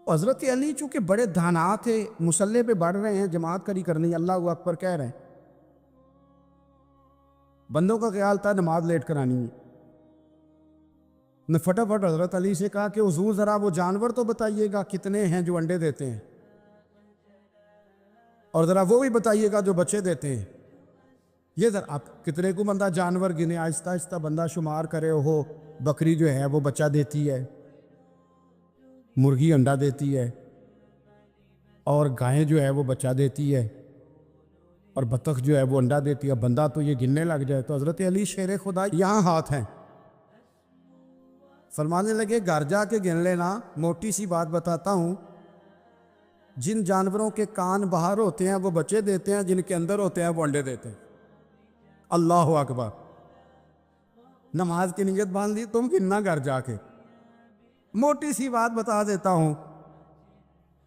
حضرت علی چونکہ بڑے دھانا تھے، مصلے پہ بڑھ رہے ہیں، جماعت کری کرنی، اللہ اکبر کہہ رہے ہیں، بندوں کا خیال تھا نماز لیٹ کرانی ہے، نے فٹافٹ حضرت علی سے کہا کہ حضور ذرا وہ جانور تو بتائیے گا کتنے ہیں جو انڈے دیتے ہیں، اور ذرا وہ بھی بتائیے گا جو بچے دیتے ہیں۔ یہ ذرا آپ کتنے کو بندہ جانور گنے، آہستہ آہستہ بندہ شمار کرے، ہو بکری جو ہے وہ بچہ دیتی ہے، مرغی انڈا دیتی ہے، اور گائیں جو ہے وہ بچہ دیتی ہے، اور بطخ جو ہے وہ انڈا دیتی ہے، بندہ تو یہ گننے لگ جائے۔ تو حضرت علی شیر خدا یہاں ہاتھ ہیں، فرمانے لگے گھر جا کے گن لینا، موٹی سی بات بتاتا ہوں، جن جانوروں کے کان باہر ہوتے ہیں وہ بچے دیتے ہیں، جن کے اندر ہوتے ہیں وہ انڈے دیتے ہیں۔ اللہ اکبر، نماز کی نیت باندھ لی، تم گننا گھر جا کے۔ موٹی سی بات بتا دیتا ہوں،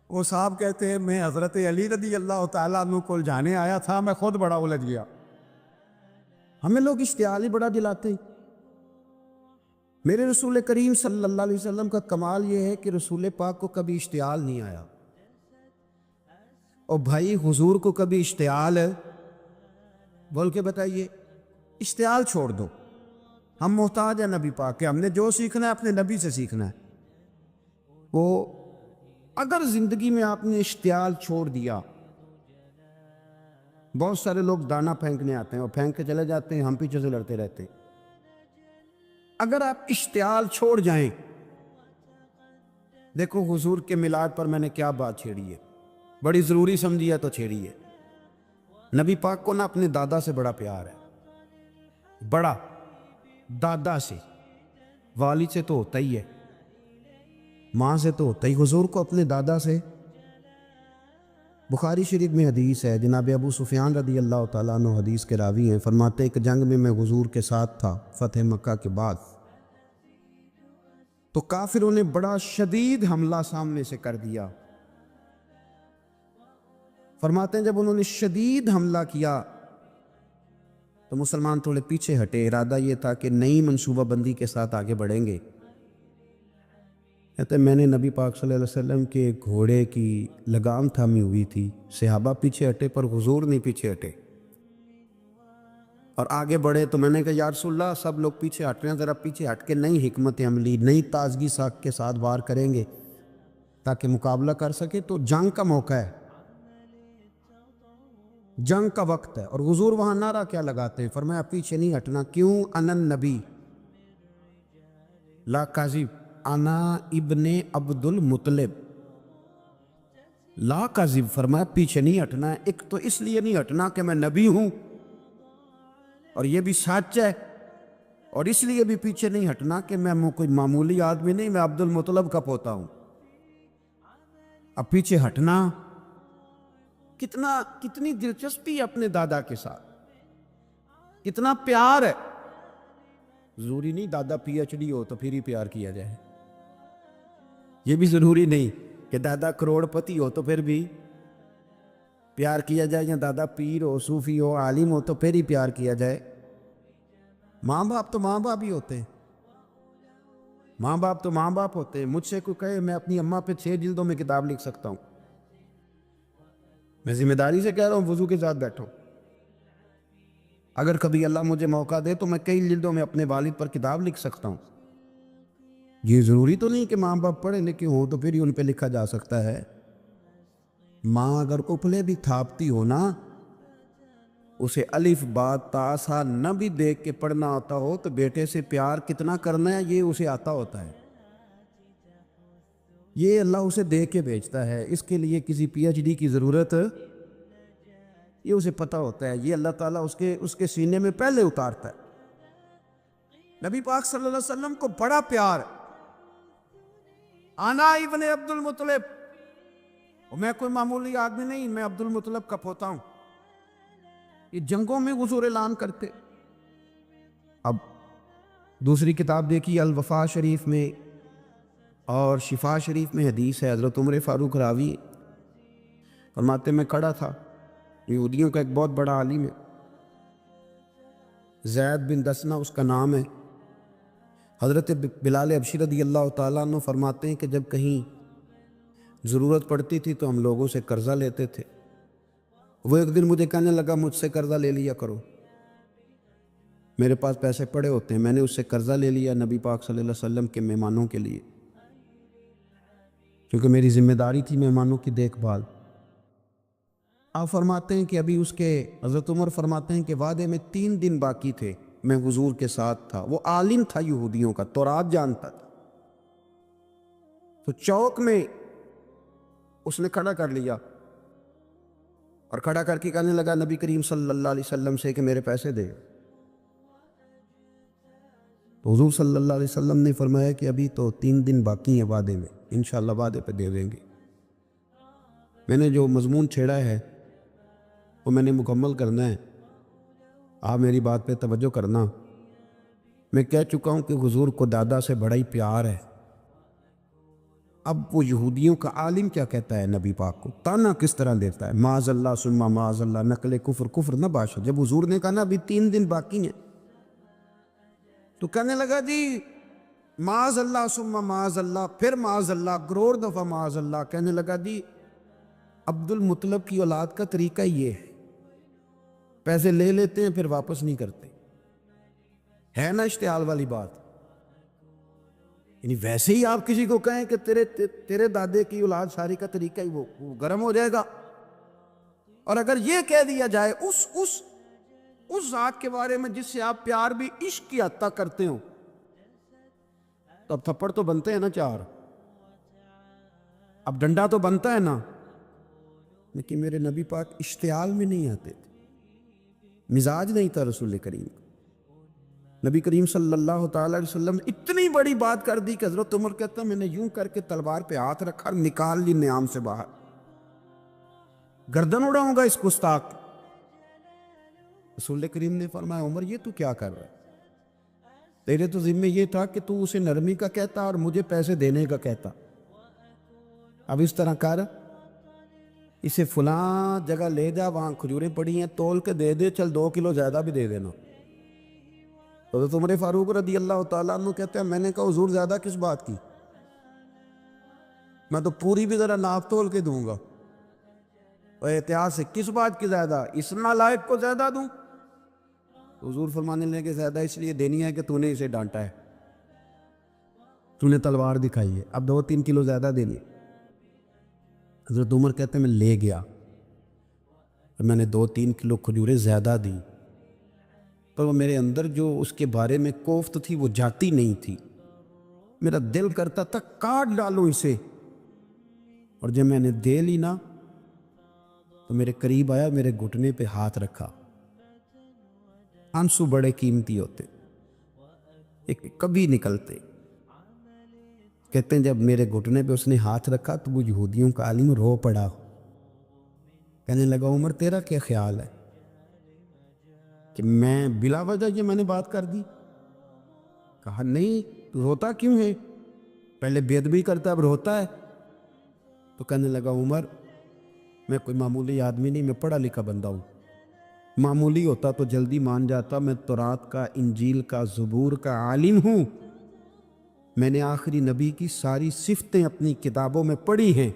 وہ صاحب کہتے ہیں میں حضرت علی رضی اللہ تعالیٰ عنہ کو جانے آیا تھا، میں خود بڑا الجھ گیا۔ ہمیں لوگ اشتعال ہی بڑا دلاتے ہیں۔ میرے رسول کریم صلی اللہ علیہ وسلم کا کمال یہ ہے کہ رسول پاک کو کبھی اشتعال نہیں آیا، اور بھائی حضور کو کبھی اشتعال ہے بول کے بتائیے، اشتعال چھوڑ دو، ہم محتاج ہیں نبی پاک کے، ہم نے جو سیکھنا ہے اپنے نبی سے سیکھنا ہے۔ وہ اگر زندگی میں آپ نے اشتعال چھوڑ دیا، بہت سارے لوگ دانا پھینکنے آتے ہیں اور پھینک کے چلے جاتے ہیں، ہم پیچھے سے لڑتے رہتے ہیں۔ اگر آپ اشتعال چھوڑ جائیں، دیکھو حضور کے میلاد پر میں نے کیا بات چھیڑی ہے، بڑی ضروری سمجھی ہے تو چھیڑی ہے۔ نبی پاک کو نا اپنے دادا سے بڑا پیار ہے، بڑا دادا سے، والد سے تو ہوتا ہی ہے، ماں سے تو ہوتا ہی، حضور کو اپنے دادا سے۔ بخاری شریف میں حدیث ہے، جناب ابو سفیان رضی اللہ تعالیٰ عنہ حدیث کے راوی ہیں، فرماتے ہیں کہ جنگ میں حضور کے ساتھ تھا فتح مکہ کے بعد، تو کافروں نے بڑا شدید حملہ سامنے سے کر دیا۔ فرماتے ہیں جب انہوں نے شدید حملہ کیا تو مسلمان تھوڑے پیچھے ہٹے، ارادہ یہ تھا کہ نئی منصوبہ بندی کے ساتھ آگے بڑھیں گے۔ کہتے ہیں میں نے نبی پاک صلی اللہ علیہ وسلم کے گھوڑے کی لگام تھامی ہوئی تھی، صحابہ پیچھے ہٹے پر حضور نہیں پیچھے ہٹے اور آگے بڑھے، تو میں نے کہا یا رسول اللہ سب لوگ پیچھے ہٹ رہے ہیں، ذرا پیچھے ہٹ کے نئی حکمت عملی، نئی تازگی ساکھ کے ساتھ وار کریں گے تاکہ مقابلہ کر سکے۔ تو جنگ کا موقع ہے، جنگ کا وقت ہے، اور حضور وہاں نعرہ کیا لگاتے ہیں، فرمایا پیچھے نہیں ہٹنا، کیوں؟ انا النبی لا کاذب، انا ابن عبد المطلب لا کاذب، فرمایا پیچھے نہیں ہٹنا ہے، ایک تو اس لیے نہیں ہٹنا کہ میں نبی ہوں اور یہ بھی سچ ہے، اور اس لیے بھی پیچھے نہیں ہٹنا کہ میں کوئی معمولی آدمی نہیں، میں عبد المطلب کا پوتا ہوں۔ اب پیچھے ہٹنا، کتنی دلچسپی ہے اپنے دادا کے ساتھ، کتنا پیار ہے۔ ضروری نہیں دادا پی ایچ ڈی ہو تو پھر ہی پیار کیا جائے، یہ بھی ضروری نہیں کہ دادا کروڑ پتی ہو تو پھر بھی پیار کیا جائے، یا دادا پیر ہو، صوفی ہو، عالم ہو تو پھر ہی پیار کیا جائے۔ ماں باپ تو ماں باپ ہی ہوتے ہیں، ماں باپ تو ماں باپ ہوتے ہیں۔ مجھ سے کوئی کہے میں اپنی اماں پہ 6 جلدوں میں کتاب لکھ سکتا ہوں، میں ذمہ داری سے کہہ رہا ہوں، وضو کے ساتھ بیٹھو، اگر کبھی اللہ مجھے موقع دے تو میں کئی جلدوں میں اپنے والد پر کتاب لکھ سکتا ہوں۔ یہ ضروری تو نہیں کہ ماں باپ پڑھے لکھے ہوں تو پھر ہی ان پہ لکھا جا سکتا ہے۔ ماں اگر اپلے بھی تھاپتی ہو نا، اسے الف با تا سا نہ بھی دیکھ کے پڑھنا آتا ہو تو بیٹے سے پیار کتنا کرنا ہے یہ اسے آتا ہوتا ہے، یہ اللہ اسے دیکھ کے بھیجتا ہے، اس کے لیے کسی پی ایچ ڈی کی ضرورت، یہ اسے پتہ ہوتا ہے، یہ اللہ تعالیٰ اس کے سینے میں پہلے اتارتا ہے۔ نبی پاک صلی اللہ علیہ وسلم کو بڑا پیار، انا ابن عبد المطلب، اور میں کوئی معمولی آدمی نہیں، میں عبد المطلب کا پوتا ہوں۔ یہ جنگوں میں حضور اعلان کرتے۔ اب دوسری کتاب دیکھی الوفا شریف میں اور شفا شریف میں حدیث ہے، حضرت عمر فاروق راوی فرماتے میں کھڑا تھا، یہودیوں کا ایک بہت بڑا عالم ہے، زید بن دسنا اس کا نام ہے، حضرت بلال حبشی رضی اللہ تعالیٰ عنہ فرماتے ہیں کہ جب کہیں ضرورت پڑتی تھی تو ہم لوگوں سے قرضہ لیتے تھے. وہ ایک دن مجھے کہنے لگا مجھ سے قرضہ لے لیا کرو، میرے پاس پیسے پڑے ہوتے ہیں. میں نے اس سے قرضہ لے لیا نبی پاک صلی اللہ علیہ وسلم کے مہمانوں کے لیے، کیونکہ میری ذمہ داری تھی مہمانوں کی دیکھ بھال. آپ فرماتے ہیں کہ ابھی اس کے حضرت عمر فرماتے ہیں کہ وعدے میں 3 دن باقی تھے، میں حضور کے ساتھ تھا. وہ عالم تھا یہودیوں کا، تورات جانتا تھا. تو چوک میں اس نے کھڑا کر لیا اور کھڑا کر کے کہنے لگا نبی کریم صلی اللہ علیہ وسلم سے کہ میرے پیسے دے. تو حضور صلی اللہ علیہ وسلم نے فرمایا کہ ابھی تو 3 دن باقی ہیں وعدے میں، انشاءاللہ وعدے پہ دے دیں گے. میں نے جو مضمون چھیڑا ہے وہ میں نے مکمل کرنا ہے، آپ میری بات پہ توجہ کرنا. میں کہہ چکا ہوں کہ حضور کو دادا سے بڑا ہی پیار ہے. اب وہ یہودیوں کا عالم کیا کہتا ہے نبی پاک کو، تانا کس طرح دیتا ہے، معاذ اللہ ثم معاذ اللہ، نقل کفر نہ باشا. جب حضور نے کہا نا ابھی 3 دن باقی ہیں تو کہنے لگا جی معاذ اللہ ثم معاذ اللہ، پھر معاذ اللہ، گرور دفعہ معاذ اللہ. کہنے لگا جی عبد المطلب کی اولاد کا طریقہ یہ ہے، پیسے لے لیتے ہیں پھر واپس نہیں کرتے. ہے نا اشتعال والی بات. یعنی ویسے ہی آپ کسی کو کہیں کہ تیرے دادے کی اولاد ساری کا طریقہ ہی وہ گرم ہو جائے گا. اور اگر یہ کہہ دیا جائے اس ذات کے بارے میں جس سے آپ پیار بھی عشق کی حد تک کرتے ہو، تو اب تھپڑ تو بنتے ہیں نا 4، اب ڈنڈا تو بنتا ہے نا. لیکن میرے نبی پاک اشتعال میں نہیں آتے تھے، مزاج نہیں تھا رسول کریم. نبی کریم صلی اللہ تعالی علیہ وسلم نے اتنی بڑی بات کر دی کہ حضرت عمر کہتا میں نے یوں کر کے تلوار پہ ہاتھ رکھا، نکال لی نیام سے باہر، گردن اڑاؤں گا اس گستاخ. رسول کریم نے فرمایا عمر یہ تو کیا کر رہا ہے، تیرے تو ذمہ یہ تھا کہ تو اسے نرمی کا کہتا اور مجھے پیسے دینے کا کہتا. اب اس طرح کر، اسے فلاں جگہ لے جا، وہاں کھجوریں پڑی ہیں، تول کے دے دے، چل 2 کلو زیادہ بھی دے دینا. تو حضرت عمر فاروق رضی اللہ تعالیٰ عنہ کہتے ہیں میں نے کہا حضور زیادہ کس بات کی، میں تو پوری بھی ذرا ناپ تول کے دوں گا. اور احتیاط سے کس بات کی زیادہ، اس نالائق کو زیادہ دوں؟ حضور فرمانے لگے زیادہ اس لیے دینی ہے کہ تو نے اسے ڈانٹا ہے، تو نے تلوار دکھائی ہے، اب 2-3 کلو زیادہ دینی. حضرت عمر کہتے ہیں میں لے گیا اور میں نے 2-3 کلو کھجوریں زیادہ دی، پر وہ میرے اندر جو اس کے بارے میں کوفت تھی وہ جاتی نہیں تھی. میرا دل کرتا تھا کاٹ ڈالوں اسے. اور جب میں نے دے لی نا تو میرے قریب آیا، میرے گھٹنے پہ ہاتھ رکھا. آنسو بڑے قیمتی ہوتے، ایک کبھی نکلتے. کہتے ہیں جب میرے گھٹنے پہ اس نے ہاتھ رکھا تو وہ یہودیوں کا عالم رو پڑا. کہنے لگا عمر تیرا کیا خیال ہے کہ میں بلا وجہ یہ میں نے بات کر دی؟ کہا نہیں، تو روتا کیوں ہے، پہلے بے ادبی کرتا اب روتا ہے. تو کہنے لگا عمر میں کوئی معمولی آدمی نہیں، میں پڑھا لکھا بندہ ہوں، معمولی ہوتا تو جلدی مان جاتا. میں تورات کا، انجیل کا، زبور کا عالم ہوں. میں نے آخری نبی کی ساری صفتیں اپنی کتابوں میں پڑھی ہیں.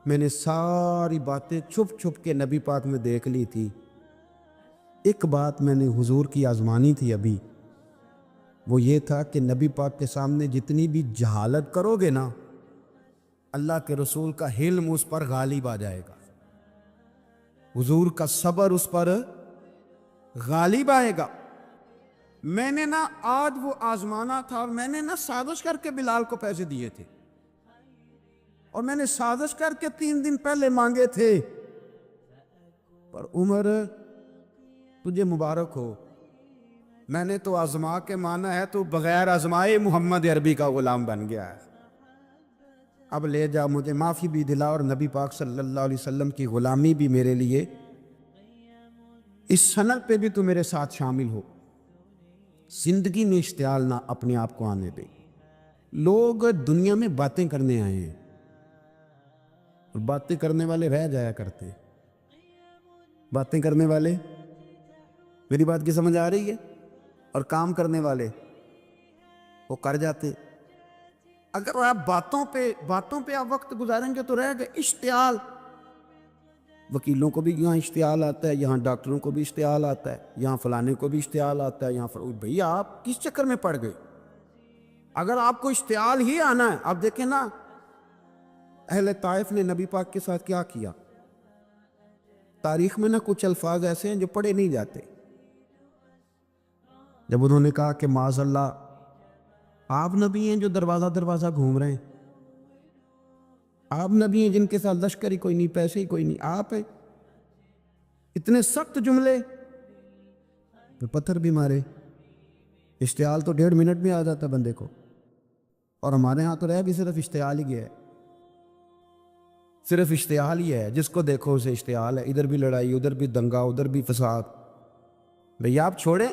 میں نے ساری باتیں چھپ چھپ کے نبی پاک میں دیکھ لی تھی. ایک بات میں نے حضور کی آزمانی تھی ابھی، وہ یہ تھا کہ نبی پاک کے سامنے جتنی بھی جہالت کرو گے نا، اللہ کے رسول کا حلم اس پر غالب آ جائے گا، حضور کا صبر اس پر غالب آئے گا. میں نے نا آج وہ آزمانا تھا، اور میں نے نا سازش کر کے بلال کو پیسے دیے تھے، اور میں نے سازش کر کے 3 دن پہلے مانگے تھے. پر عمر تجھے مبارک ہو، میں نے تو آزما کے مانا ہے، تو بغیر آزمائے محمد عربی کا غلام بن گیا ہے. اب لے جا، مجھے معافی بھی دلا، اور نبی پاک صلی اللہ علیہ وسلم کی غلامی بھی میرے لیے، اس سند پہ بھی تو میرے ساتھ شامل ہو. زندگی میں اشتعال نہ اپنے آپ کو آنے دے. لوگ دنیا میں باتیں کرنے آئے ہیں، اور باتیں کرنے والے رہ جایا کرتے. باتیں کرنے والے، میری بات کی سمجھ آ رہی ہے، اور کام کرنے والے وہ کر جاتے. اگر آپ باتوں پہ آپ وقت گزاریں گے تو رہ گئے اشتعال. وکیلوں کو بھی یہاں اشتعال آتا ہے, یہاں ڈاکٹروں کو بھی اشتعال آتا ہے, یہاں فلانے کو بھی اشتعال آتا ہے, یہاں بھئی آپ کس چکر میں پڑ گئے؟ اگر آپ کو اشتعال ہی آنا ہے, آپ دیکھیں نا اہل طائف نے نبی پاک کے ساتھ کیا کیا. تاریخ میں نا کچھ الفاظ ایسے ہیں جو پڑھے نہیں جاتے. جب انہوں نے کہا کہ معاذ اللہ آپ نبی ہیں جو دروازہ دروازہ گھوم رہے ہیں, آپ نبی ہیں جن کے ساتھ لشکر ہی کوئی نہیں, پیسے ہی کوئی نہیں, آپ ہیں, اتنے سخت جملے, پھر پتھر بھی مارے. اشتعال تو 1.5 منٹ میں آ جاتا بندے کو, اور ہمارے ہاں تو رہ بھی صرف اشتعال ہی گیا ہے, صرف اشتعال ہی ہے. جس کو دیکھو اسے اشتعال ہے, ادھر بھی لڑائی, ادھر بھی دنگا, ادھر بھی فساد. بھئی آپ چھوڑیں.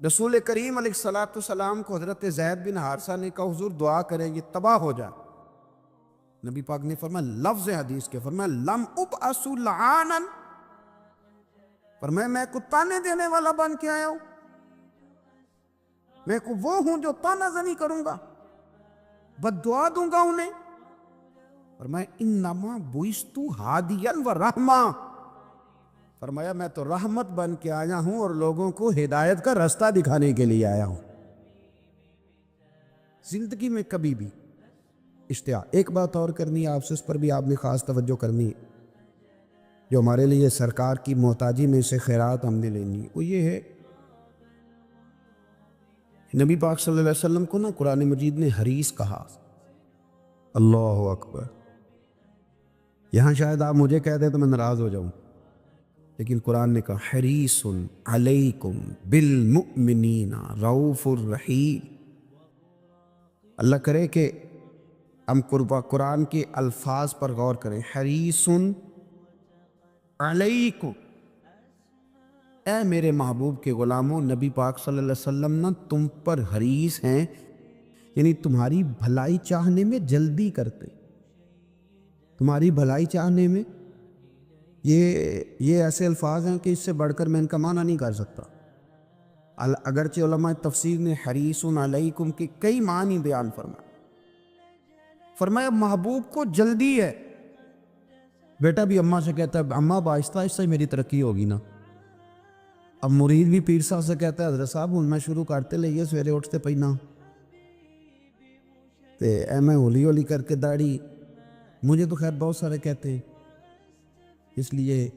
رسول کریم علیہ الصلوۃ والسلام کو حضرت زید بن حارثہ نے کہا حضور دعا کریں یہ تباہ ہو جائے. نبی پاک نے فرمایا, لفظ حدیث کے فرمایا لم ابعث لعانا, فرمایا میں کو تانے دینے والا بن کے آیا ہوں, میں کو وہ ہوں جو تانا زنی کروں گا, بد دعا دوں گا انہیں. فرمایا انما بعثت ہادیا و رحمہ, فرمایا میں تو رحمت بن کے آیا ہوں اور لوگوں کو ہدایت کا راستہ دکھانے کے لیے آیا ہوں. زندگی میں کبھی بھی اشتعال. ایک بات اور کرنی ہے آپ سے, اس پر بھی آپ نے خاص توجہ کرنی ہے, جو ہمارے لیے سرکار کی محتاجی میں سے خیرات ہم نے لینی ہے, وہ یہ ہے نبی پاک صلی اللہ علیہ وسلم کو نا قرآن مجید نے حریص کہا. اللہ اکبر. یہاں شاید آپ مجھے کہہ دیں تو میں ناراض ہو جاؤں, لیکن قرآن نے کہا حریص علیکم بالمؤمنین رؤوف الرحیم. اللہ کرے کہ ہم قرآن کے الفاظ پر غور کریں. حریص علیکم, اے میرے محبوب کے غلاموں, نبی پاک صلی اللہ علیہ وسلم نا تم پر حریص ہیں, یعنی تمہاری بھلائی چاہنے میں جلدی کرتے, تمہاری بھلائی چاہنے میں. یہ ایسے الفاظ ہیں کہ اس سے بڑھ کر میں ان کا معنی نہیں کر سکتا. اگرچہ علماء تفسیر نے حریص علیکم کے کئی معنی بیان فرمایا محبوب کو جلدی ہے. بیٹا بھی اماں سے کہتا ہے اماں آہستہ آہستہ ہی میری ترقی ہوگی نا. اب مرید بھی پیر صاحب سے کہتا ہے حضرت صاحب ہوں میں شروع کرتے لئیے سویرے اٹھتے پہنا تے اے میں ہولی ہولی کر کے داڑھی. مجھے تو خیر بہت سارے کہتے ہیں, اس لیے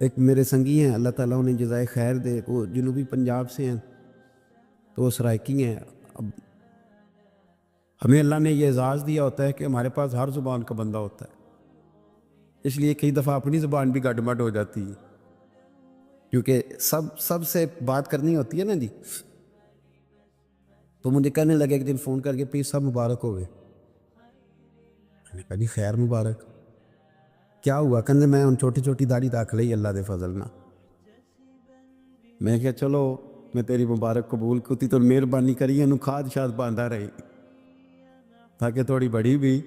ایک میرے سنگی ہیں اللہ تعالیٰ انہیں جزائے خیر دے, وہ جنوبی پنجاب سے ہیں تو وہ سرائکی ہیں. اب ہمیں اللہ نے یہ اعزاز دیا ہوتا ہے کہ ہمارے پاس ہر زبان کا بندہ ہوتا ہے, اس لیے کئی دفعہ اپنی زبان بھی گڈمڈ ہو جاتی ہے, کیونکہ سب سے بات کرنی ہوتی ہے نا جی. تو مجھے کہنے لگے ایک دن فون کر کے پیر صاحب مبارک ہو گئے. میں نے کہا جی خیر مبارک, کیا ہوا؟ کہ میں ان چھوٹی چھوٹی داڑھی رکھ لئی اللہ دے فضل نہ. میں کہا چلو میں تیری مبارک قبول کتی تو مہربانی کری انہوں کھاد شاد باندھا رہی تاکہ تھوڑی بڑی بھی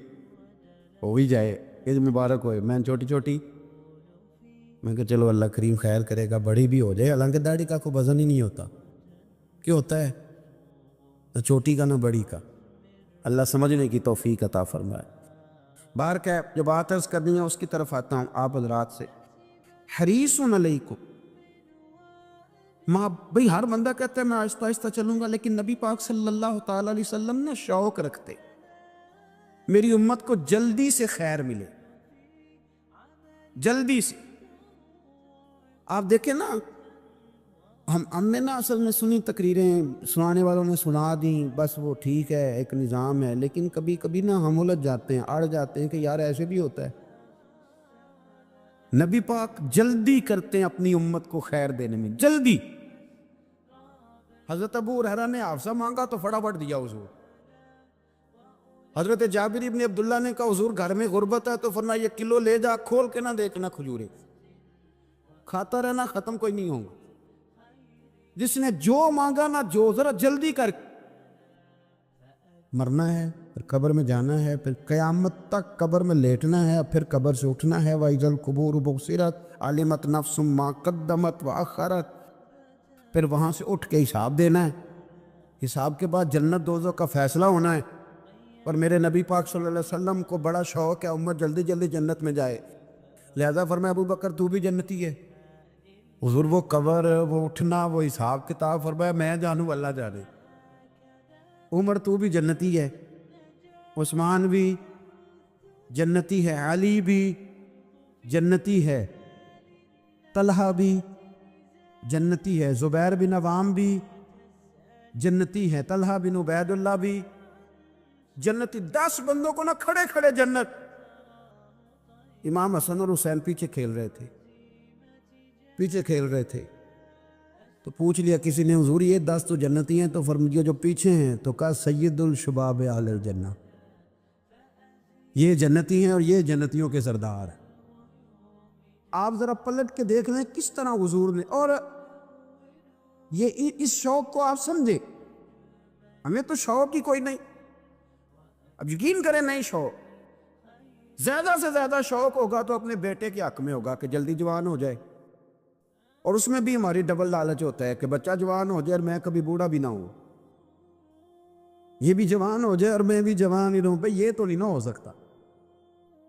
ہو بھی جائے کہ مبارک ہوئے. میں چھوٹی چھوٹی میں کہا چلو اللہ کریم خیر کرے گا, بڑی بھی ہو جائے. حالانکہ داڑھی کا کوئی وزن ہی نہیں ہوتا, کیوں ہوتا ہے نہ چھوٹی کا نہ بڑی کا. اللہ سمجھنے کی توفیق عطا فرمائے. بار کہ جو بات عرض کرنی ہے اس کی طرف آتا ہوں آپ حضرات سے. حریص علیکم, بھئی ہر بندہ کہتا ہے میں آہستہ آہستہ چلوں گا, لیکن نبی پاک صلی اللہ تعالی علیہ وسلم نے شوق رکھتے میری امت کو جلدی سے خیر ملے, جلدی سے. آپ دیکھیں نا ہم نے نا اصل میں سنی تقریریں, سنانے والوں نے سنا دیں, بس وہ ٹھیک ہے ایک نظام ہے, لیکن کبھی کبھی نا ہم الجھ جاتے ہیں, اڑ جاتے ہیں کہ یار ایسے بھی ہوتا ہے. نبی پاک جلدی کرتے ہیں اپنی امت کو خیر دینے میں, جلدی. حضرت ابو ہریرہ نے حافظہ مانگا تو فٹافٹ دیا حضور. حضرت جابر ابن عبداللہ نے کہا حضور گھر میں غربت ہے تو فرمایا یہ کلو لے جا, کھول کے نہ دیکھنا کھجورے, کھاتا رہنا ختم کوئی نہیں ہوگا. جس نے جو مانگا نا جو ذرا جلدی کر. مرنا ہے پھر قبر میں جانا ہے, پھر قیامت تک قبر میں لیٹنا ہے, پھر قبر سے اٹھنا ہے. وَإِذَا الْقُبُورُ بُعْثِرَتْ عَلِمَتْ نَفْسٌ مَا قَدَّمَتْ وَأَخَّرَتْ, پھر وہاں سے اٹھ کے حساب دینا ہے. حساب کے بعد جنت دوزخ کا فیصلہ ہونا ہے. اور میرے نبی پاک صلی اللہ علیہ وسلم کو بڑا شوق ہے امت جلدی جلدی جنت میں جائے. لہذا فرمایا ابو بکر تو بھی جنتی ہے. حضور وہ قبر، وہ اٹھنا، وہ حساب کتاب، فرمایا میں جانوں اللہ جانے. عمر تو بھی جنتی ہے، عثمان بھی جنتی ہے، علی بھی جنتی ہے، طلحہ بھی جنتی ہے، زبیر بن عوام بھی جنتی ہے، طلحہ بن عبید اللہ بھی جنتی. 10 بندوں کو نہ کھڑے کھڑے جنت. امام حسن اور حسین پیچھے کھیل رہے تھے تو پوچھ لیا کسی نے حضور یہ 10 تو جنتی ہیں، تو فرمایا جو پیچھے ہیں تو کہا سید الشباب اہل الجنہ، یہ جنتی ہیں اور یہ جنتیوں کے سردار ہیں. آپ ذرا پلٹ کے دیکھ لیں کس طرح حضور نے، اور یہ اس شوق کو آپ سمجھیں. ہمیں تو شوق ہی کوئی نہیں. اب یقین کریں نہیں شوق، زیادہ سے زیادہ شوق ہوگا تو اپنے بیٹے کے حق میں ہوگا کہ جلدی جوان ہو جائے. اور اس میں بھی ہماری ڈبل لالچ ہوتا ہے کہ بچہ جوان ہو جائے اور میں کبھی بوڑھا بھی نہ ہوں. یہ بھی جوان ہو جائے اور میں بھی جوان ہی رہوں. بھئی یہ تو نہیں نہ ہو سکتا.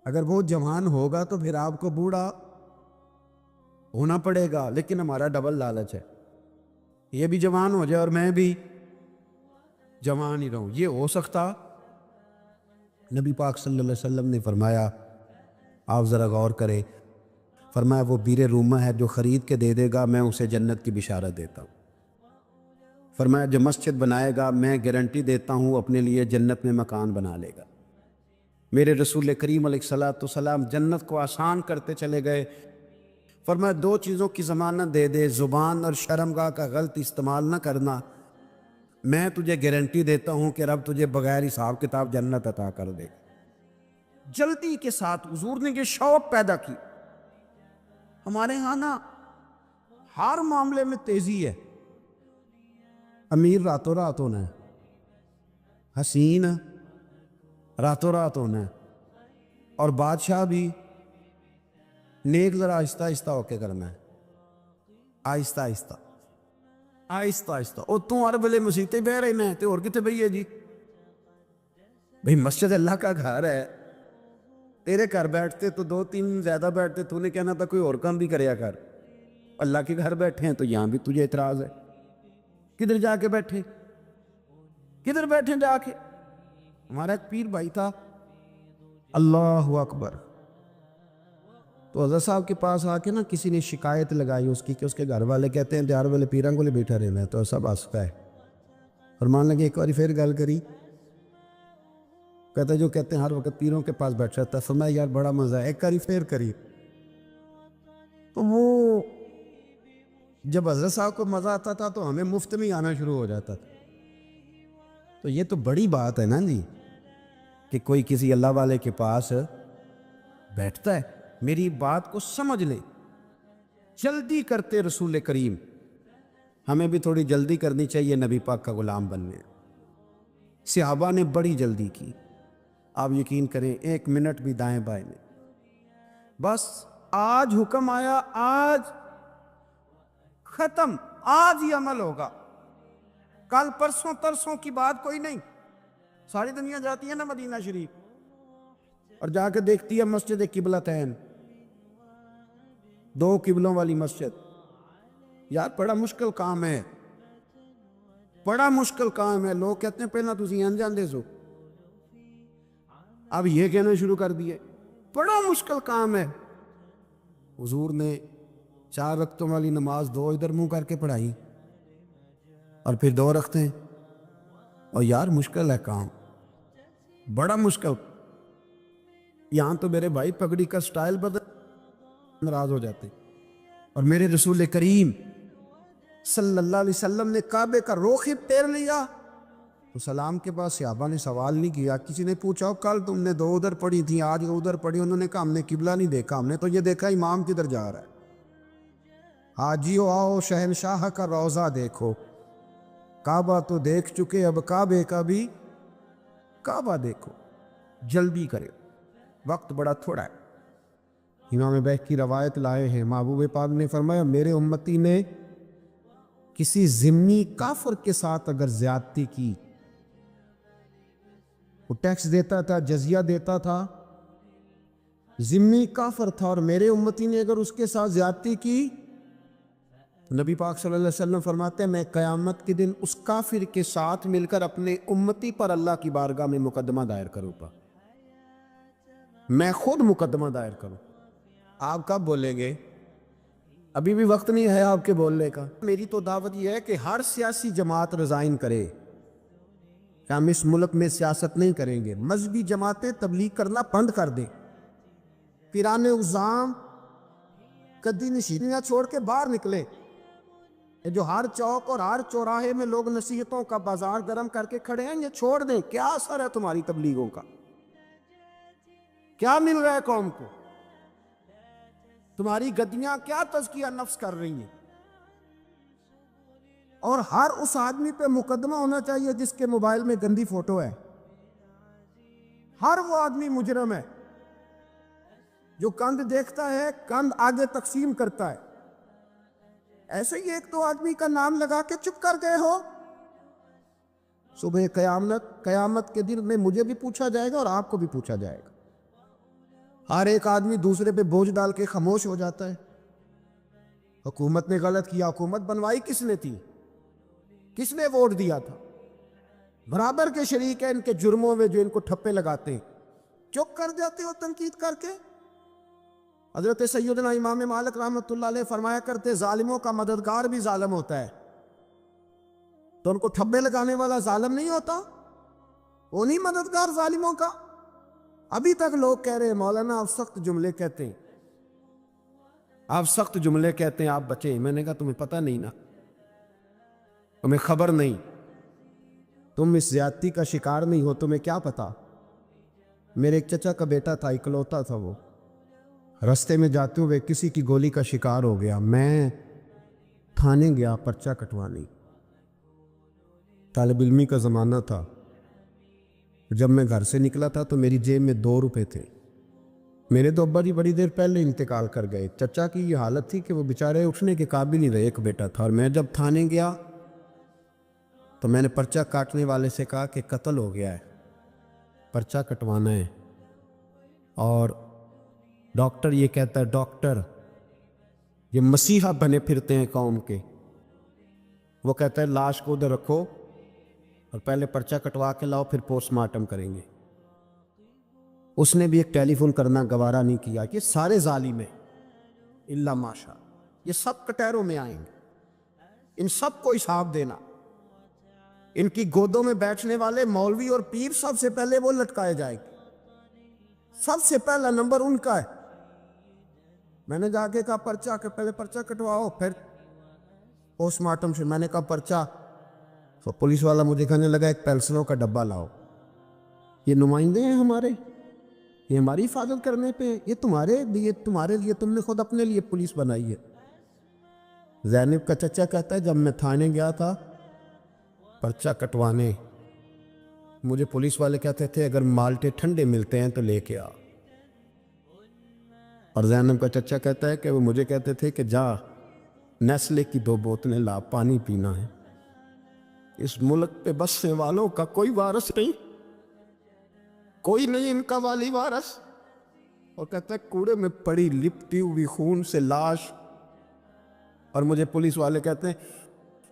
اگر وہ جوان ہوگا تو پھر آپ کو بوڑھا ہونا پڑے گا، لیکن ہمارا ڈبل لالچ ہے. یہ بھی جوان ہو جائے اور میں بھی جوان ہی رہوں. یہ ہو سکتا؟ نبی پاک صلی اللہ علیہ وسلم نے فرمایا، آپ ذرا غور کریں، فرمایا وہ بیر رومہ ہے جو خرید کے دے دے گا میں اسے جنت کی بشارت دیتا ہوں. فرمایا جو مسجد بنائے گا میں گارنٹی دیتا ہوں اپنے لیے جنت میں مکان بنا لے گا. میرے رسول کریم علیہ الصلوۃ والسلام جنت کو آسان کرتے چلے گئے. فرمایا 2 چیزوں کی ضمانت دے دے، زبان اور شرمگاہ کا غلط استعمال نہ کرنا، میں تجھے گارنٹی دیتا ہوں کہ رب تجھے بغیر حساب کتاب جنت عطا کر دے. جلدی کے ساتھ حضور نے یہ شوق پیدا کی. ہمارے ہاں نا ہر معاملے میں تیزی ہے. امیر راتوں رات ہونا ہے، حسین راتوں رات ہونا ہے، اور بادشاہ بھی نیک ذرا آہستہ آہستہ ہو کے کرنا ہے. آہستہ آہستہ آہستہ آہستہ. اور تم ہر بلے مسیطیں بہ رہے ہیں تو اور کتے بھئی جی. بھئی مسجد اللہ کا گھر ہے، تیرے گھر بیٹھتے تو 2-3 زیادہ بیٹھتے، تو نے کہنا تھا کوئی اور کام بھی کریا کر. اللہ کے گھر بیٹھے ہیں تو یہاں بھی تجھے اعتراض ہے. کدھر جا کے بیٹھے، کدھر بیٹھے جا کے. ہمارا ایک پیر بھائی تھا، اللہ اکبر، تو حضرت صاحب کے پاس آ کے نا کسی نے شکایت لگائی اس کی کہ اس کے گھر والے کہتے ہیں دیار والے پیران کو لے بیٹھا رہنا ہے. تو سب ہنستا ہے. فرمان لگے ایک بار پھر گل کری. کہتا جو کہتے ہیں ہر وقت پیروں کے پاس بیٹھ رہتا ہے. فرمایا یار بڑا مزہ ہے، ایک بار پھر کری. تو وہ جب حضرت صاحب کو مزہ آتا تھا تو ہمیں مفت میں آنا شروع ہو جاتا تھا. تو یہ تو بڑی بات ہے نا جی کہ کوئی کسی اللہ والے کے پاس بیٹھتا ہے. میری بات کو سمجھ لیں. جلدی کرتے رسول کریم، ہمیں بھی تھوڑی جلدی کرنی چاہیے نبی پاک کا غلام بننے. صحابہ نے بڑی جلدی کی. آپ یقین کریں 1 منٹ بھی دائیں بائیں نہیں. بس آج حکم آیا، آج ختم، آج ہی عمل ہوگا، کل پرسوں ترسوں کی بات کوئی نہیں. ساری دنیا جاتی ہے نا مدینہ شریف اور جا کے دیکھتی ہے مسجد قبلتین، 2 قبلوں والی مسجد. یار بڑا مشکل کام ہے، بڑا مشکل کام ہے. لوگ کہتے ہیں پہلا تسی انجاندے سو، اب یہ کہنا شروع کر دیے بڑا مشکل کام ہے. حضور نے 4 رکعتوں والی نماز 2 ادھر منہ کر کے پڑھائی اور پھر 2 رکھتے. اور یار مشکل ہے کام، بڑا مشکل. یہاں تو میرے بھائی پگڑی کا سٹائل بدل ناراض ہو جاتے. اور میرے رسول کریم صلی اللہ علیہ وسلم نے کعبے کا رخ ہی پھیر لیا تو سلام کے بعد صحابہ نے سوال نہیں کیا. کسی نے پوچھا کل تم نے 2 ادھر پڑھی تھی آج ادھر پڑھی، انہوں نے کہا ہم نے قبلہ نہیں دیکھا، ہم نے تو یہ دیکھا امام کدھر جا رہا ہے. حاجیو آؤ شہنشاہ کا روضہ دیکھو، کعبہ تو دیکھ چکے اب کعبے کا بھی کعبہ دیکھو. جلدی کرے، وقت بڑا تھوڑا ہے. امام بیہقی کی روایت لائے ہیں، محبوب پاک نے فرمایا میرے امتی نے کسی ذمی کافر کے ساتھ اگر زیادتی کی، وہ ٹیکس دیتا تھا، جزیہ دیتا تھا، ذمی کافر تھا، اور میرے امتی نے اگر اس کے ساتھ زیادتی کی تو نبی پاک صلی اللہ علیہ وسلم فرماتے ہیں میں قیامت کے دن اس کافر کے ساتھ مل کر اپنے امتی پر اللہ کی بارگاہ میں مقدمہ دائر کروں گا، میں خود مقدمہ دائر کروں۔ آپ کب بولیں گے؟ ابھی بھی وقت نہیں ہے آپ کے بولنے کا۔ میری تو دعوت یہ ہے کہ ہر سیاسی جماعت ریزائن کرے کہ ہم اس ملک میں سیاست نہیں کریں گے، مذہبی جماعتیں تبلیغ کرنا بند کر دیں، پیران اعظام قدی نشینیاں چھوڑ کے باہر نکلیں۔ یہ جو ہر چوک اور ہر چوراہے میں لوگ نصیحتوں کا بازار گرم کر کے کھڑے ہیں، یہ چھوڑ دیں۔ کیا اثر ہے تمہاری تبلیغوں کا؟ کیا مل رہا ہے قوم کو؟ تمہاری گدیاں کیا تزکیہ نفس کر رہی ہیں؟ اور ہر اس آدمی پہ مقدمہ ہونا چاہیے جس کے موبائل میں گندی فوٹو ہے۔ ہر وہ آدمی مجرم ہے جو کند دیکھتا ہے، کند آگے تقسیم کرتا ہے۔ ایسے ہی ایک دو آدمی کا نام لگا کے چپ کر گئے ہو، صبح قیامت کے دن میں مجھے بھی پوچھا جائے گا اور آپ کو بھی پوچھا جائے گا۔ ہر ایک آدمی دوسرے پہ بوجھ ڈال کے خاموش ہو جاتا ہے۔ حکومت نے غلط کیا، حکومت بنوائی کس نے تھی؟ کس نے ووٹ دیا تھا؟ برابر کے شریک ہیں ان کے جرموں میں جو ان کو ٹھپے لگاتے ہیں، چپ کر جاتے ہو تنقید کر کے۔ حضرت سیدنا امام مالک رحمۃ اللہ علیہ فرمایا کرتے ظالموں کا مددگار بھی ظالم ہوتا ہے، تو ان کو ٹھپے لگانے والا ظالم نہیں ہوتا؟ وہ نہیں مددگار ظالموں کا؟ ابھی تک لوگ کہہ رہے ہیں مولانا آپ سخت جملے کہتے ہیں، آپ سخت جملے کہتے ہیں، آپ بچیں۔ میں نے کہا تمہیں پتہ نہیں نا، تمہیں خبر نہیں، تم اس زیادتی کا شکار نہیں ہو، تمہیں کیا پتا۔ میرے ایک چچا کا بیٹا تھا، اکلوتا تھا، وہ رستے میں جاتے ہوئے کسی کی گولی کا شکار ہو گیا۔ میں تھانے گیا پرچہ کٹوانے، طالب علمی کا زمانہ تھا۔ جب میں گھر سے نکلا تھا تو میری جیب میں 2 روپے تھے۔ میرے تو ابا جی بڑی دیر پہلے انتقال کر گئے۔ چچا کی یہ حالت تھی کہ وہ بیچارے اٹھنے کے قابل نہیں رہے، ایک بیٹا تھا۔ اور میں جب تھانے گیا تو میں نے پرچہ کاٹنے والے سے کہا کہ قتل ہو گیا ہے، پرچہ کٹوانا ہے۔ اور ڈاکٹر یہ کہتا ہے، ڈاکٹر یہ مسیحا بنے پھرتے ہیں قوم کے، وہ کہتا ہے لاش کو ادھر رکھو اور پہلے پرچہ کٹوا کے لاؤ، پھر پوسٹ مارٹم کریں گے۔ اس نے بھی ایک ٹیلی فون کرنا گوارا نہیں کیا۔ یہ سارے ظالم ہیں الا ماشاء، یہ سب کٹہروں میں آئیں گے، ان سب کو حساب دینا۔ ان کی گودوں میں بیٹھنے والے مولوی اور پیر سب سے پہلے وہ لٹکائے جائے گے، سب سے پہلا نمبر ان کا ہے۔ میں نے جا کے کہا پرچہ کہ پہلے پرچہ کٹواؤ پھر پوسٹ مارٹم سے۔ میں نے کہا پرچہ، تو پولیس والا مجھے کہنے لگا ایک پینسلوں کا ڈبہ لاؤ۔ یہ نمائندے ہیں ہمارے، یہ ہماری حفاظت کرنے پہ، یہ تمہارے لیے تم نے خود اپنے لیے پولیس بنائی ہے۔ زینب کا چچا کہتا ہے جب میں تھانے گیا تھا پرچہ کٹوانے، مجھے پولیس والے کہتے تھے اگر مالٹے ٹھنڈے ملتے ہیں تو لے کے آ۔ اور زینب کا چچا کہتا ہے کہ وہ مجھے کہتے تھے کہ جا نیسلے کی 2 بوتلیں لا، پانی پینا ہے۔ اس ملک پہ بسنے والوں کا کوئی وارث نہیں، کوئی نہیں ان کا والی وارث۔ اور کہتا ہے کوڑے میں پڑی لپٹی ہوئی خون سے لاش، اور مجھے پولیس والے کہتے ہیں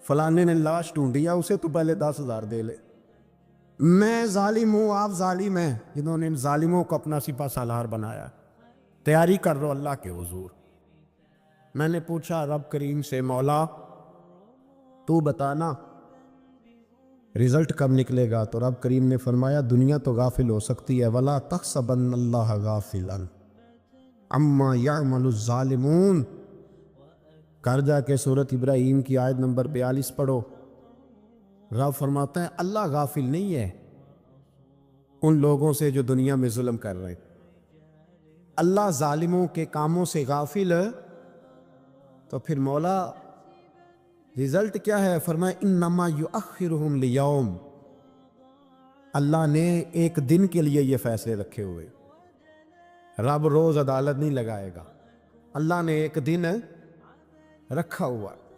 فلانے نے لاش ڈھونڈیا، اسے تو پہلے 10,000 دے لے۔ میں ظالم ہوں، آپ ظالم ہیں جنہوں نے ان ظالموں کو اپنا سپہ سالار بنایا۔ تیاری کر رہو اللہ کے حضور۔ میں نے پوچھا رب کریم سے، مولا تو بتانا رزلٹ کب نکلے گا؟ تو رب کریم نے فرمایا دنیا تو غافل ہو سکتی ہے، وَلَا تَحْسَبَنَّ اللَّهَ غَافِلًا عَمَّا يَعْمَلُ الظَّالِمُونَ۔ کر جا کے سورۃ ابراہیم کی آیت نمبر 42 پڑھو۔ رب فرماتا ہے اللہ غافل نہیں ہے ان لوگوں سے جو دنیا میں ظلم کر رہے ہیں۔ اللہ ظالموں کے کاموں سے غافل ہے تو پھر مولا رزلٹ کیا ہے؟ فرمایا انما یؤخرہم لیوم، اللہ نے ایک دن کے لیے یہ فیصلے رکھے ہوئے۔ رب روز عدالت نہیں لگائے گا، اللہ نے ایک دن رکھا ہوا۔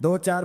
2 4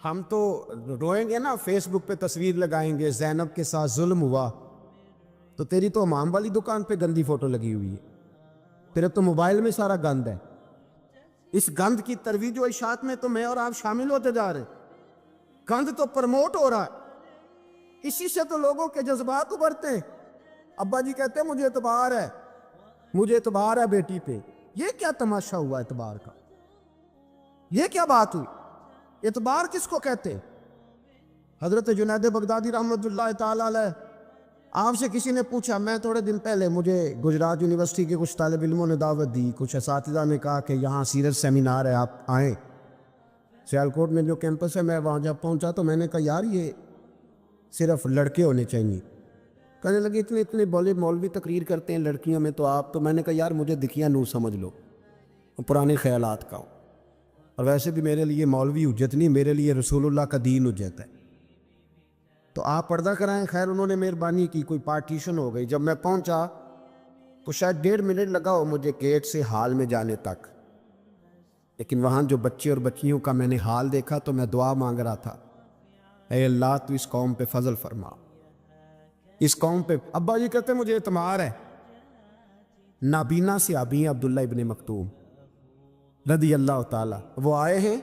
ہم تو روئیں گے نا، فیس بک پہ تصویر لگائیں گے زینب کے ساتھ ظلم ہوا، تو تیری تو امام والی دکان پہ گندی فوٹو لگی ہوئی ہے، تیرے تو موبائل میں سارا گند ہے۔ اس گند کی ترویج و اشاعت میں تو میں اور آپ شامل ہوتے جا رہے ہیں، گند تو پرموٹ ہو رہا ہے، اسی سے تو لوگوں کے جذبات ابھرتے ہیں۔ ابا جی کہتے ہیں مجھے اعتبار ہے، مجھے اعتبار ہے بیٹی پہ۔ یہ کیا تماشا ہوا اعتبار کا؟ یہ کیا بات ہوئی؟ اعتبار کس کو کہتے ہیں؟ حضرت جنید بغدادی رحمۃ اللہ تعالی علیہ، آپ سے کسی نے پوچھا، میں تھوڑے دن پہلے مجھے گجرات یونیورسٹی کے کچھ طالب علموں نے دعوت دی، کچھ اساتذہ نے کہا کہ یہاں سیرت سیمینار ہے، آپ آئیں۔ سیالکوٹ میں جو کیمپس ہے، میں وہاں جب پہنچا تو میں نے کہا یار یہ صرف لڑکے ہونے چاہیے۔ کہنے لگے اتنے بولے مولوی تقریر کرتے ہیں لڑکیوں میں، تو آپ تو، میں نے کہا یار مجھے دکھیا نور سمجھ لو، پرانے خیالات کا ہوں، اور ویسے بھی میرے لیے مولوی حجت نہیں، میرے لیے رسول اللہ کا دین حجت ہے، تو آپ پردہ کرائیں۔ خیر انہوں نے مہربانی کی، کوئی پارٹیشن ہو گئی۔ جب میں پہنچا تو شاید 1.5 منٹ لگا ہو مجھے گیٹ سے ہال میں جانے تک، لیکن وہاں جو بچے اور بچیوں کا میں نے حال دیکھا تو میں دعا مانگ رہا تھا، اے اللہ تو اس قوم پہ فضل فرما، اس قوم پہ۔ ابا جی کہتے مجھے اعتمار ہے، نابینا سے ابھی عبداللہ ابن مکتوم رضی اللہ تعالیٰ، وہ آئے ہیں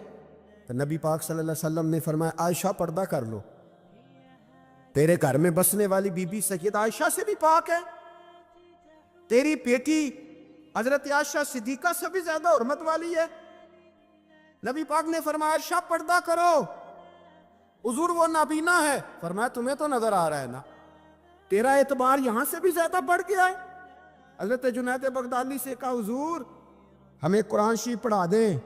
تو نبی پاک صلی اللہ علیہ وسلم نے فرمایا عائشہ پردہ کر لو، تیرے گھر میں بسنے والی بی بی سید عائشہ سے بھی پاک ہے، تیری بیٹی حضرت عائشہ صدیقہ سے بھی زیادہ حرمت والی ہے۔ نبی پاک نے فرمایا عائشہ پردہ کرو، حضور وہ نابینا ہے۔ فرمایا تمہیں تو نظر آ رہا ہے نا، تیرا اعتبار یہاں سے بھی زیادہ بڑھ گیا ہے۔ حضرت جنید بغدادی سے کہا حضور ہمیں قرآن شریف پڑھا دیں،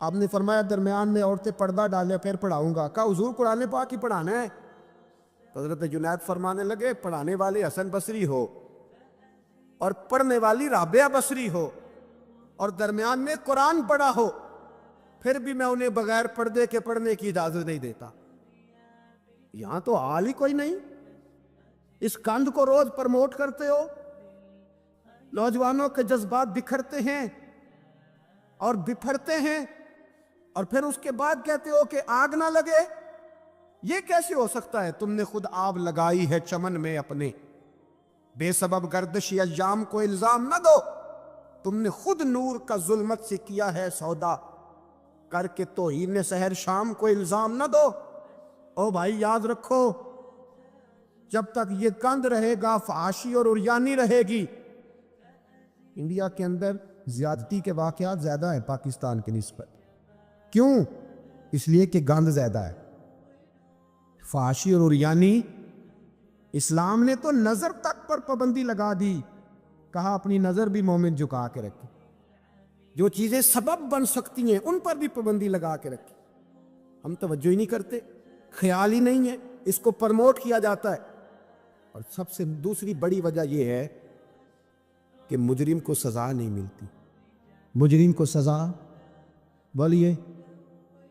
آپ نے فرمایا درمیان میں عورتیں پردہ ڈالیں پھر پڑھاؤں گا۔ کہا حضور قرآن پاک ہی پڑھانا ہے؟ تو حضرت جنید فرمانے لگے پڑھانے والے حسن بصری ہو اور پڑھنے والی رابعہ بصری ہو اور درمیان میں قرآن پڑھا ہو، پھر بھی میں انہیں بغیر پردے کے پڑھنے کی اجازت نہیں دیتا۔ یہاں تو حال ہی کوئی نہیں، اس کند کو روز پرموٹ کرتے ہو، نوجوانوں کے جذبات بکھرتے ہیں اور بپھرتے ہیں، اور پھر اس کے بعد کہتے ہو کہ آگ نہ لگے۔ یہ کیسے ہو سکتا ہے؟ تم نے خود آگ لگائی ہے چمن میں اپنے، بے سبب گردشی ایام کو الزام نہ دو، تم نے خود نور کا ظلمت سے کیا ہے سودا، کر کے توہین سحر شام کو الزام نہ دو۔ او بھائی یاد رکھو، جب تک یہ کند رہے گا فحاشی اور عریانی رہے گی۔ انڈیا کے اندر زیادتی کے واقعات زیادہ ہیں پاکستان کی نسبت، کیوں؟ اس لیے کہ گند زیادہ ہے، فحاشی اور عریانی۔ اسلام نے تو نظر تک پر پابندی لگا دی، کہا اپنی نظر بھی مومن جھکا کے رکھے، جو چیزیں سبب بن سکتی ہیں ان پر بھی پابندی لگا کے رکھے۔ ہم توجہ ہی نہیں کرتے، خیال ہی نہیں ہے، اس کو پرموٹ کیا جاتا ہے۔ اور سب سے دوسری بڑی وجہ یہ ہے کہ مجرم کو سزا نہیں ملتی۔ مجرم کو سزا بولیے،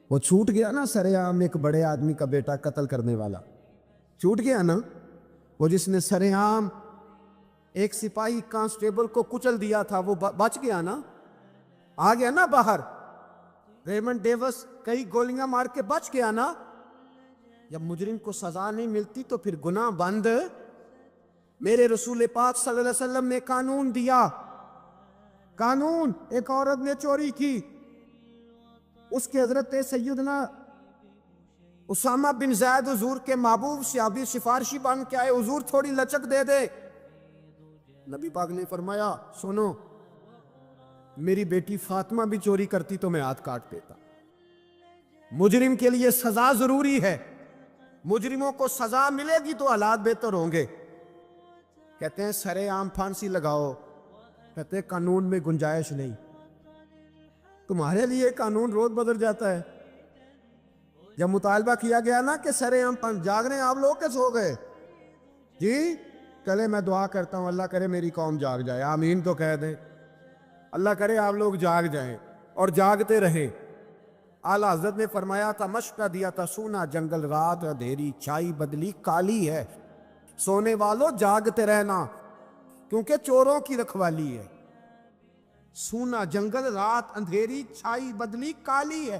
وہ چھوٹ گیا نا سر عام ایک بڑے آدمی کا بیٹا قتل کرنے والا، چھوٹ گیا نا، وہ جس نے سر عام ایک سپاہی کانسٹیبل کو کچل دیا تھا، وہ بچ گیا نا، آ گیا نا باہر۔ ریمنڈ ڈیوس کئی گولیاں مار کے بچ گیا نا۔ جب مجرم کو سزا نہیں ملتی تو پھر گناہ بند۔ میرے رسول پاک صلی اللہ علیہ وسلم نے قانون دیا، قانون، ایک عورت نے چوری کی، اس کے حضرت سیدنا اسامہ بن زید حضور کے محبوب صحابی سفارشی بن کے آئے، حضور تھوڑی لچک دے دے۔ نبی پاک نے فرمایا سنو، میری بیٹی فاطمہ بھی چوری کرتی تو میں ہاتھ کاٹ دیتا۔ مجرم کے لیے سزا ضروری ہے، مجرموں کو سزا ملے گی تو حالات بہتر ہوں گے۔ کہتے ہیں سر عام پھانسی لگاؤ، کہتے ہیں قانون میں گنجائش نہیں۔ تمہارے لیے قانون روز بدل جاتا ہے۔ جب مطالبہ کیا گیا نا کہ سر عام جاگ رہے ہیں آپ لوگ کے سو گئے، جی چلے میں دعا کرتا ہوں اللہ کرے میری قوم جاگ جائے، آمین تو کہہ دیں، اللہ کرے آپ لوگ جاگ جائیں اور جاگتے رہیں۔ اعلیٰ حضرت نے فرمایا تھا، مشورہ دیا تھا، سونا جنگل رات اندھیری چھائی بدلی کالی ہے، سونے والوں جاگتے رہنا کیونکہ چوروں کی رکھوالی ہے۔ سونا جنگل رات اندھیری چھائی بدلی کالی ہے،